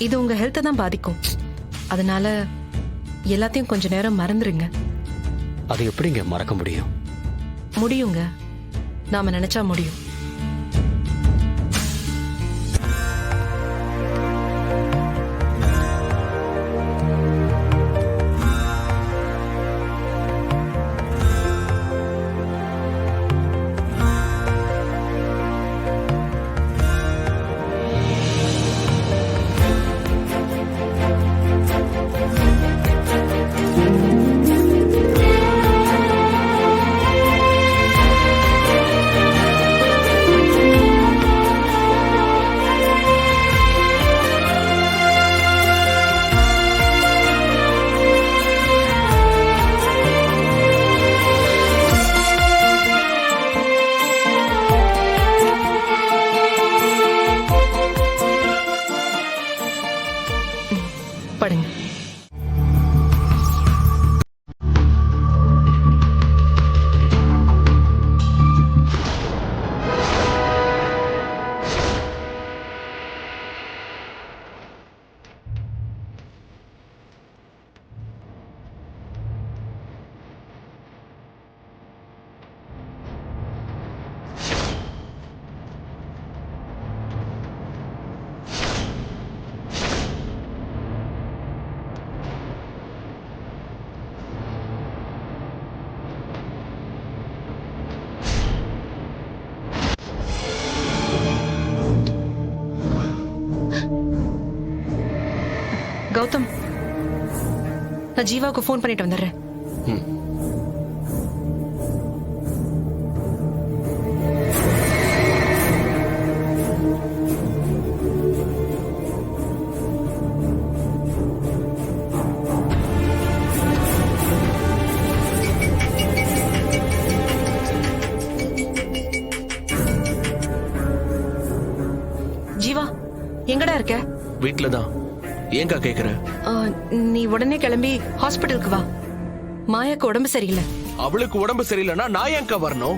இது உங்க ஹெல்த்தை தான் பாதிக்கும். அதனால எல்லாத்தையும் கொஞ்ச நேரம் மறந்துருங்க. அது எப்படிங்க மறக்க முடியும்? முடியுங்க, நாம நினைச்சா முடியும். படுங்க. கௌதம், நான் ஜீவாவுக்கு ஃபோன் பண்ணிட்டு வந்துடுறேன். ஜீவா, எங்கடா இருக்க? வீட்ல தான். ஏங்கா கேக்குற? நீ உடனே கிளம்பி ஹாஸ்பிட்டலுக்கு வா. மாயாக்கு உடம்பு சரியில்லை. அவளுக்கு உடம்பு சரியில்லைன்னா நான் ஏங்கா வரணும்?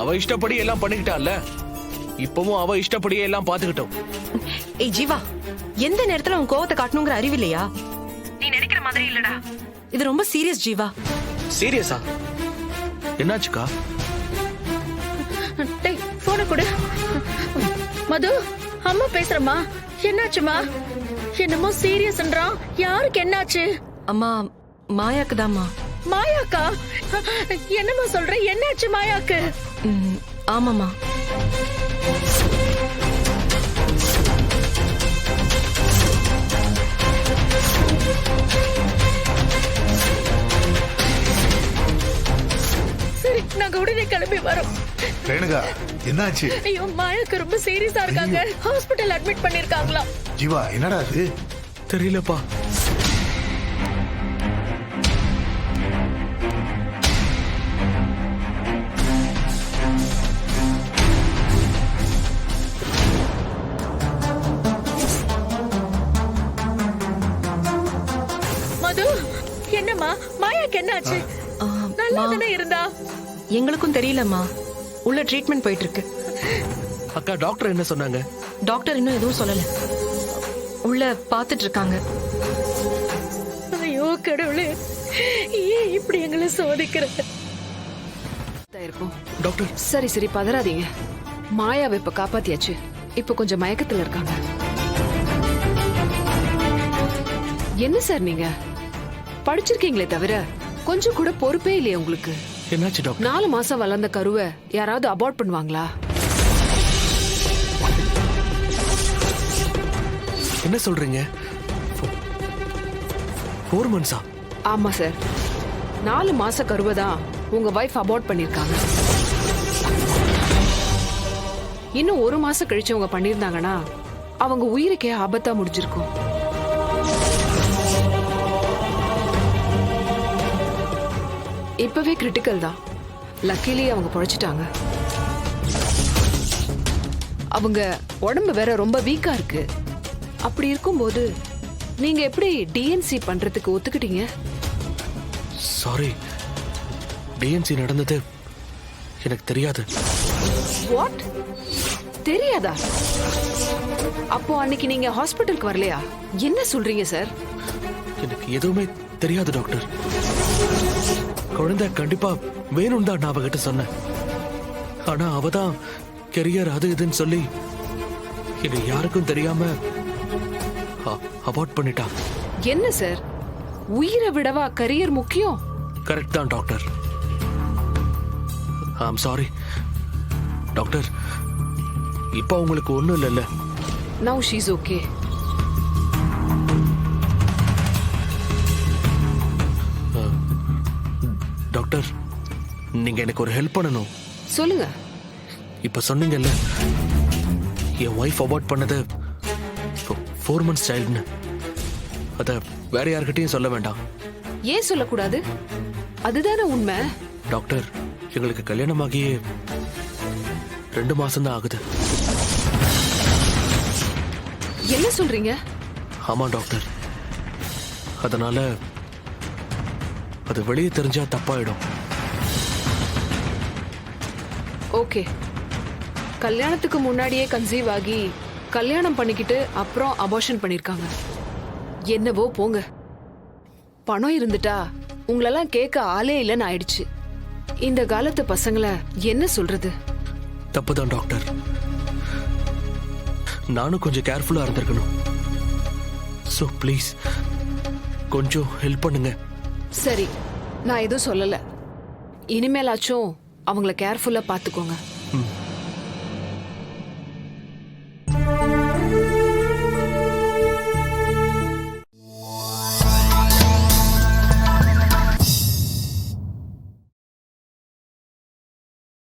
அவ இஷ்டப்படி எல்லாம் பண்ணிக்கிட்டால, இப்பவும் அவ இஷ்டப்படியே எல்லாம் பாத்துக்கிட்டோம். ஏய் ஜீவா, எந்த நேரத்துல உன் கோவத்தை காட்டணுங்கிற அறிவு இல்லையா? நீ நினைக்கிற மாதிரி இல்லடா, இது ரொம்ப சீரியஸ் ஜீவா. சீரியஸா? என்னாச்சுக்கா? டேய் போன கொடு. மது, அம்மா பேசுறமா. என்னாச்சுமா? என்னமோ சீரியஸ்ன்றான். யாருக்கு என்னாச்சு? அம்மா, மாயாக்கு தாம்மா. மாயாக்கா? என்னம்மா சொல்ற? என்னாச்சு மாயாக்கு? ஆமாம்மா. சரி, நாங்க உடனே கிளம்பி வரோம். ரேணுகா, என்னாச்சு? ஐயோ, மாயாக்கு ரொம்ப சீரியஸா இருக்காங்க. Hospital admit பண்ணிருக்காங்களா? ஜீவா, என்னடா இது? தெரியலப்பா. மது, என்னம்மா மாயாக்கு என்னாச்சு? நல்லா தானே இருந்தா? எங்களுக்கும் தெரியலம்மா. உள்ள ட்ரீட்மெண்ட் போயிட்டு இருக்கு. அக்கா, டாக்டர் என்ன சொன்னாங்க? டாக்டர் இன்னும் எதுவும் சொல்லல. உள்ள பாத்துட்டு இருக்காங்க. ஐயோ கடவுளே, ஏன் இப்படி எங்களை சோதிக்கிற? டாக்டர், சரி சரி, பதறாதீங்க. மாயாவை இப்ப காப்பாத்தியாச்சு. இப்ப கொஞ்சம் மயக்கத்துல இருக்காங்க. என்ன சார் நீங்க படிச்சிருக்கீங்களே தவிர கொஞ்சம் கூட பொறுப்பே இல்லையே உங்களுக்கு? என்னாச்சு டாக்டர்? 4 மாசம் வளர்ந்த கருவை யாராவது அபார்ட் பண்ணுவாங்களா? என்ன சொல்றீங்க? 4 months-ஆ? ஆமா சார், 4 மாச கருவை தான் உங்க வைஃப் அபார்ட் பண்ணிருக்காங்க. இன்னும் 1 மாசம் கழிச்சு அவங்க பண்ணிருந்தாங்கன்னா அவங்க உயிருக்கே ஆபத்தா முடிஞ்சிருக்கும். இப்பவே கிரிட்டிக்கல் தான். லக்கிலி அவங்க பொழைச்சிட்டாங்க. அவங்க உடம்பு வேற ரொம்ப வீக்கா இருக்கு. அப்படி இருக்கும்போது நீங்க எப்படி டிஎன்சி பண்றதுக்கு ஒத்துக்கிட்டீங்க? சாரி, டிஎன்சி நடந்தது எனக்கு தெரியாது. வாட்? தெரியாதா? அப்போ அன்னைக்கு நீங்க ஹாஸ்பிட்டலுக்கு வரலையா? என்ன சொல்றீங்க சார்? எனக்கு எதுவுமே தெரியாது டாக்டர். குழந்தை கண்டிப்பா வேணும் தான் நான் அவகிட்ட சொன்னேன். ஆனா அவதான் கெரியர் அது இதுன்னு சொல்லி இது யாருக்கும் தெரியாம அவாய்ட் பண்ணிட்டா. என்ன சார், உயிரை விடவா கரியர் முக்கியம்? கரெக்ட் தான் டாக்டர். I'm sorry doctor. இப்ப உங்களுக்கு ஒண்ணும் இல்லைல்ல? Now she's okay. டாக்டர், நீங்க எனக்கு ஒரு ஹெல்ப் பண்ணணும். சொல்லுங்க. இப்ப சொன்னீங்கல்ல என் ஒய்ஃப் அவாய்ட் பண்ணது 4 months சைல்டுன்னு, அத வேற யார்கிட்டயும் சொல்ல வேண்டாம். ஏன் சொல்லக்கூடாது? அதுதானே உண்மை. டாக்டர், எங்களுக்கு கல்யாணமாகியே 2 மாசம் தான் ஆகுது. என்ன சொல்றீங்க? ஆமா டாக்டர். அதனால அது வெளியே தெரிஞ்சா தப்பாயிடும். ஓகே, கல்யாணத்துக்கு முன்னாடியே கன்சீவ் ஆகி கல்யாணம் பண்ணிக்கிட்டு அப்புறம் அபார்ஷன் பண்ணிருக்காங்க. என்னவோ போங்க. பணம் இருந்துட்டா உங்களெல்லாம் கேட்க ஆளே இல்லைன்னு ஆயிடுச்சு. இந்த காலத்து பசங்களை என்ன சொல்றது? தப்புதான் டாக்டர். நானும் கொஞ்சம் கேர்ஃபுல்லா இருந்திருக்கணும். சோ ப்ளீஸ் கொஞ்சம் ஹெல்ப் பண்ணுங்க. சரி, நான் எதுவும் சொல்லல. இனிமேலாச்சும் அவங்கள கேர்ஃபுல்லா பாத்துக்கோங்க. ம்.